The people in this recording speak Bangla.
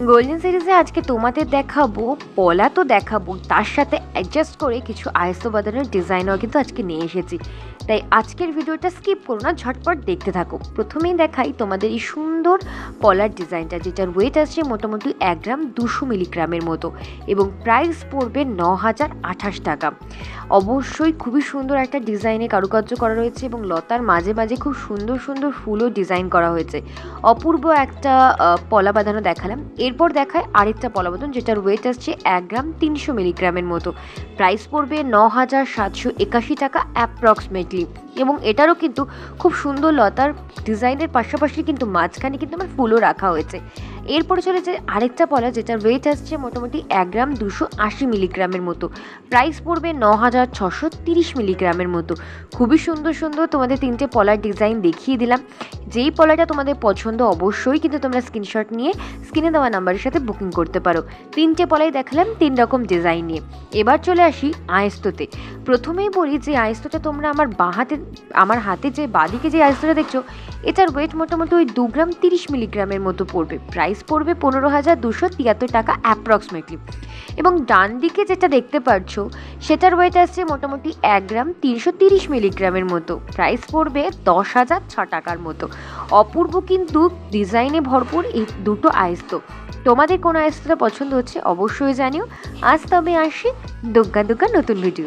গোল্ডেন সিরিজে আজকে তোমাদের দেখাবো পলা, তো দেখাবো তার সাথে অ্যাডজাস্ট করে কিছু আয়স্ত বাঁধানোর ডিজাইনও কিন্তু আজকে নিয়ে এসেছি। তাই আজকের ভিডিওটা স্কিপ করো না, ঝটপট দেখতে থাকো। প্রথমেই দেখাই তোমাদের এই সুন্দর পলার ডিজাইনটা, যেটার ওয়েট আসছে মোটামুটি 1 গ্রাম 200 মিলিগ্রামের মতো এবং প্রাইস পড়বে 9,028 টাকা। অবশ্যই খুবই সুন্দর একটা ডিজাইনে কারুকার্য করা রয়েছে এবং লতার মাঝে মাঝে খুব সুন্দর সুন্দর ফুলও ডিজাইন করা হয়েছে। অপূর্ব একটা পলা বাঁধানো দেখালাম। এরপর দেখায় আরেকটা পলা বাঁধানো, যেটার ওয়েট আসছে 1 গ্রাম 300 মিলিগ্রামের মতো। প্রাইস পড়বে 9,781 টাকা অ্যাপ্রক্সিমেটলি। এবং এটারও কিন্তু খুব সুন্দর লতার ডিজাইনের পাশাপাশি কিন্তু মাঝখানে কিন্তু আমার ফুলও রাখা হয়েছে। এরপরে চলেছে আরেকটা পলা, যেটার ওয়েট আসছে মোটামুটি 1 গ্রাম 280 মিলিগ্রামের মতো। প্রাইস পড়বে 9,630 মিলিগ্রামের মতো। খুবই সুন্দর সুন্দর তোমাদের 3টে পলার ডিজাইন দেখিয়ে দিলাম। যেই পলাটা তোমাদের পছন্দ অবশ্যই কিন্তু তোমরা স্ক্রিনশট নিয়ে স্ক্রিনে দেওয়া নাম্বারের সাথে বুকিং করতে পারো। 3টে পলাই দেখালাম 3 রকম ডিজাইন নিয়ে। এবার চলে আসি আয়স্ততে। প্রথমেই বলি যে আয়স্তটা তোমরা আমার হাতে যে বাঁদিকে যে আয়স্তটা দেখছো, এটার ওয়েট মোটামুটি ওই 2 গ্রাম 30 মিলিগ্রামের মতো পড়বে। প্রাইস পড়বে 15,273 টাকা অ্যাপ্রক্সিমেটলি। এবং ডান দিকে যেটা দেখতে পাচ্ছ, সেটার ওয়েট আসছে মোটামুটি 1 গ্রাম 330 মিলিগ্রামের মতো। প্রাইস পড়বে 10,006 টাকার মতো। অপূর্ব কিন্তু ডিজাইনে ভরপুর এই দুটো আয়স্ত। তোমাদের কোন আয়স্তটা পছন্দ হচ্ছে অবশ্যই জানিও। আজ তবে আসি দুগ্গা দুগ্গা নতুন ভিডিও।